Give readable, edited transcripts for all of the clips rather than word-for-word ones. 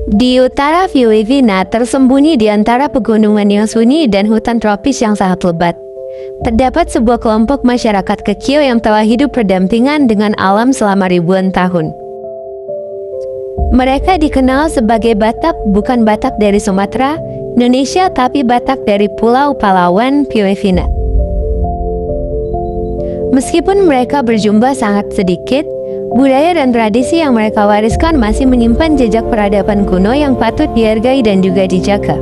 Di utara Filipina, tersembunyi di antara pegunungan yang sunyi dan hutan tropis yang sangat lebat, terdapat sebuah kelompok masyarakat kecil yang telah hidup berdampingan dengan alam selama ribuan tahun. Mereka dikenal sebagai Batak, bukan Batak dari Sumatera, Indonesia, tapi Batak dari Pulau Palawan, Filipina. Meskipun mereka berjumlah sangat sedikit, budaya dan tradisi yang mereka wariskan masih menyimpan jejak peradaban kuno yang patut dihargai dan juga dijaga.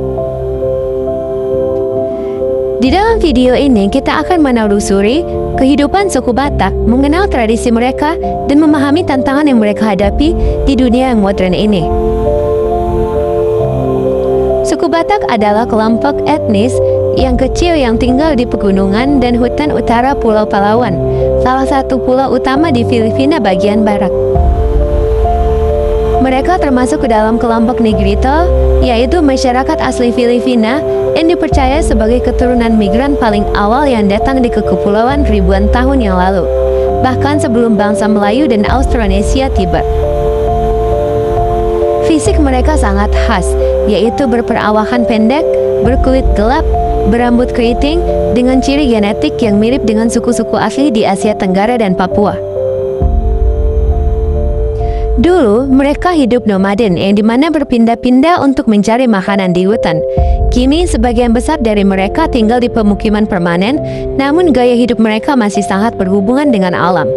Di dalam video ini kita akan menelusuri kehidupan suku Batak, mengenal tradisi mereka, dan memahami tantangan yang mereka hadapi di dunia yang modern ini. Suku Batak adalah kelompok etnis yang kecil yang tinggal di pegunungan dan hutan utara Pulau Palawan, salah satu pulau utama di Filipina bagian barat. Mereka termasuk ke dalam kelompok Negrito, yaitu masyarakat asli Filipina yang dipercaya sebagai keturunan migran paling awal yang datang di kepulauan ribuan tahun yang lalu, bahkan sebelum bangsa Melayu dan Austronesia tiba. Fisik mereka sangat khas, yaitu berperawakan pendek, berkulit gelap, berambut keriting, dengan ciri genetik yang mirip dengan suku-suku asli di Asia Tenggara dan Papua. Dulu, mereka hidup nomaden yang dimana berpindah-pindah untuk mencari makanan di hutan. Kini, sebagian besar dari mereka tinggal di pemukiman permanen, namun gaya hidup mereka masih sangat berhubungan dengan alam.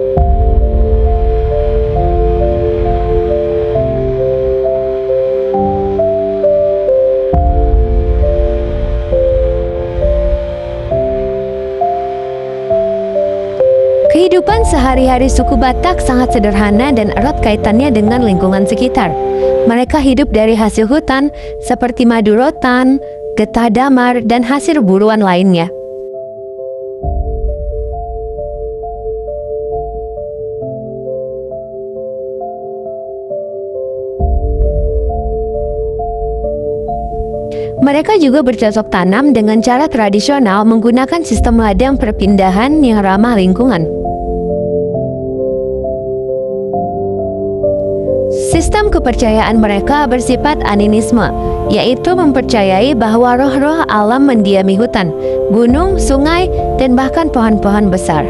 Kehidupan sehari-hari suku Batak sangat sederhana dan erat kaitannya dengan lingkungan sekitar. Mereka hidup dari hasil hutan seperti madu rotan, getah damar, dan hasil buruan lainnya. Mereka juga bercocok tanam dengan cara tradisional menggunakan sistem ladang perpindahan yang ramah lingkungan. Sistem kepercayaan mereka bersifat animisme, yaitu mempercayai bahwa roh-roh alam mendiami hutan, gunung, sungai, dan bahkan pohon-pohon besar.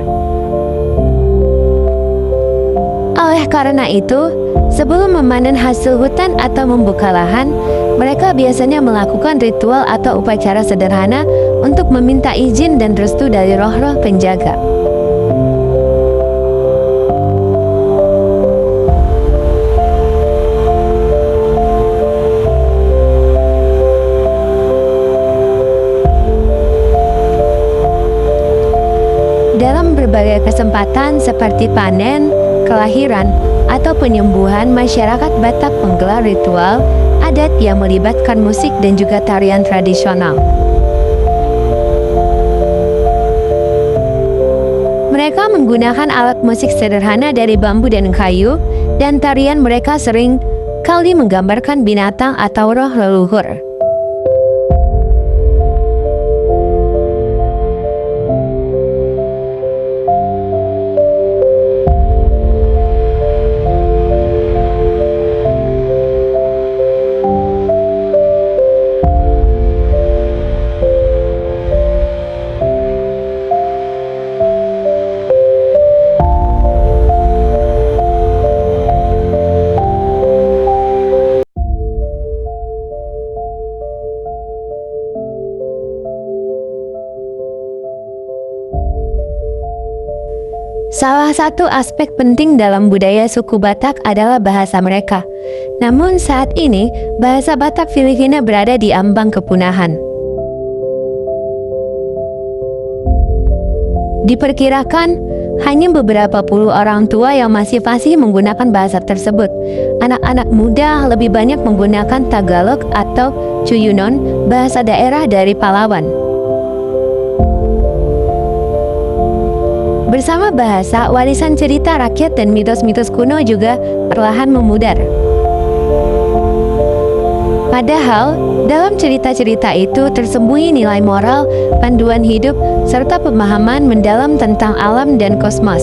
Oleh karena itu, sebelum memanen hasil hutan atau membuka lahan, mereka biasanya melakukan ritual atau upacara sederhana untuk meminta izin dan restu dari roh-roh penjaga. Dalam berbagai kesempatan seperti panen, kelahiran, atau penyembuhan, masyarakat Batak menggelar ritual adat yang melibatkan musik dan juga tarian tradisional. Mereka menggunakan alat musik sederhana dari bambu dan kayu, dan tarian mereka sering kali menggambarkan binatang atau roh leluhur. Salah satu aspek penting dalam budaya suku Batak adalah bahasa mereka. Namun saat ini, bahasa Batak Filipina berada di ambang kepunahan. Diperkirakan, hanya beberapa puluh orang tua yang masih fasih menggunakan bahasa tersebut. Anak-anak muda lebih banyak menggunakan Tagalog atau Cuyunon, bahasa daerah dari Palawan. Bersama bahasa, warisan cerita rakyat dan mitos-mitos kuno juga perlahan memudar. Padahal, dalam cerita-cerita itu tersembunyi nilai moral, panduan hidup, serta pemahaman mendalam tentang alam dan kosmos.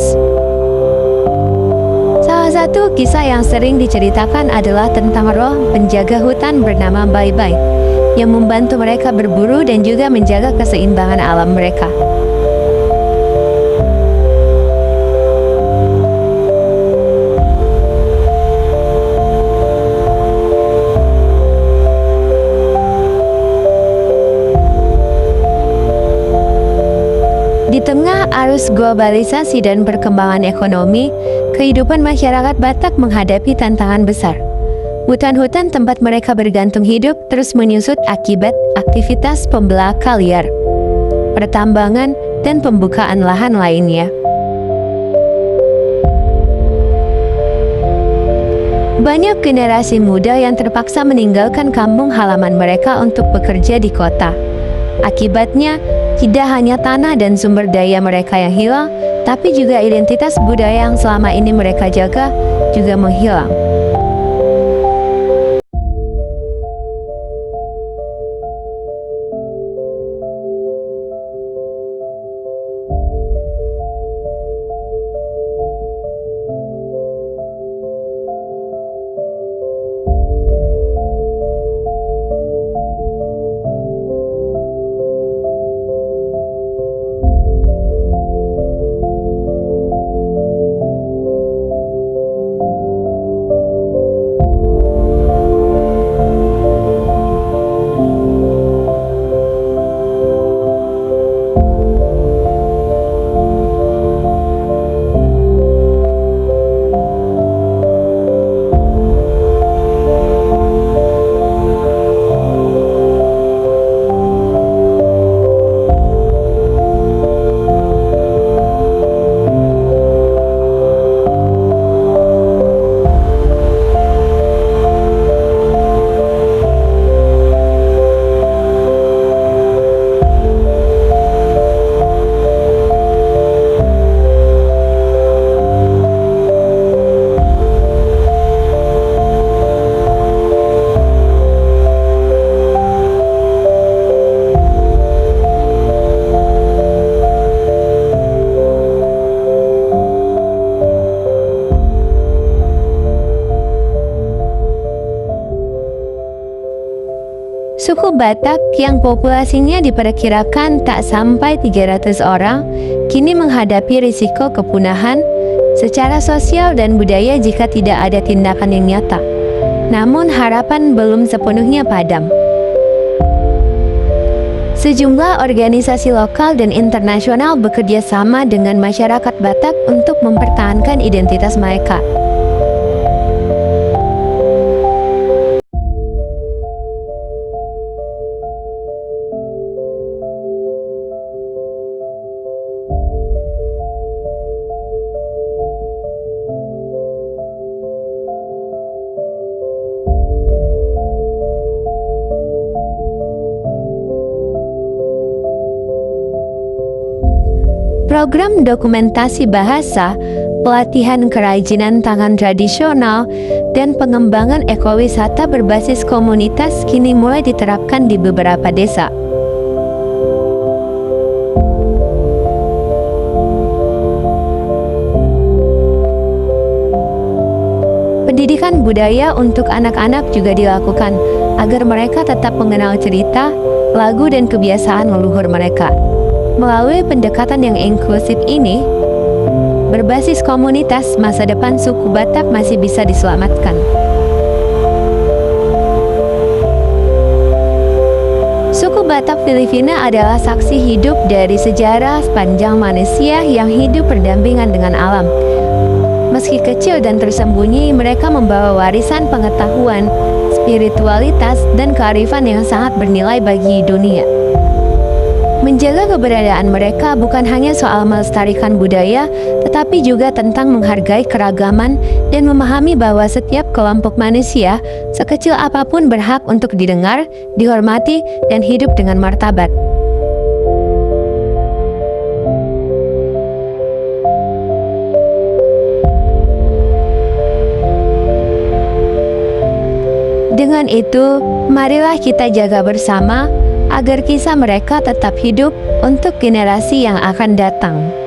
Salah Salah satu kisah yang sering diceritakan adalah tentang roh penjaga hutan bernama Bai Bai yang membantu mereka berburu dan juga menjaga keseimbangan alam mereka. Di tengah arus globalisasi dan perkembangan ekonomi, kehidupan masyarakat Batak menghadapi tantangan besar. Hutan-hutan tempat mereka bergantung hidup terus menyusut akibat aktivitas pembelakang liar, pertambangan, dan pembukaan lahan lainnya. Banyak generasi muda yang terpaksa meninggalkan kampung halaman mereka untuk bekerja di kota. Akibatnya, tidak hanya tanah dan sumber daya mereka yang hilang, tapi juga identitas budaya yang selama ini mereka jaga juga menghilang. Suku Batak yang populasinya diperkirakan tak sampai 300 orang, kini menghadapi risiko kepunahan secara sosial dan budaya jika tidak ada tindakan yang nyata. Namun harapan belum sepenuhnya padam. Sejumlah organisasi lokal dan internasional bekerja sama dengan masyarakat Batak untuk mempertahankan identitas mereka. Program dokumentasi bahasa, pelatihan kerajinan tangan tradisional, dan pengembangan ekowisata berbasis komunitas kini mulai diterapkan di beberapa desa. Pendidikan budaya untuk anak-anak juga dilakukan agar mereka tetap mengenal cerita, lagu, dan kebiasaan leluhur mereka. Melalui pendekatan yang inklusif ini, berbasis komunitas, masa depan suku Batak masih bisa diselamatkan. Suku Batak Filipina adalah saksi hidup dari sejarah sepanjang manusia yang hidup berdampingan dengan alam. Meski kecil dan tersembunyi, mereka membawa warisan pengetahuan, spiritualitas, dan kearifan yang sangat bernilai bagi dunia. Menjaga keberadaan mereka bukan hanya soal melestarikan budaya, tetapi juga tentang menghargai keragaman dan memahami bahwa setiap kelompok manusia, sekecil apapun, berhak untuk didengar, dihormati, dan hidup dengan martabat. Dengan itu, marilah kita jaga bersama agar kisah mereka tetap hidup untuk generasi yang akan datang.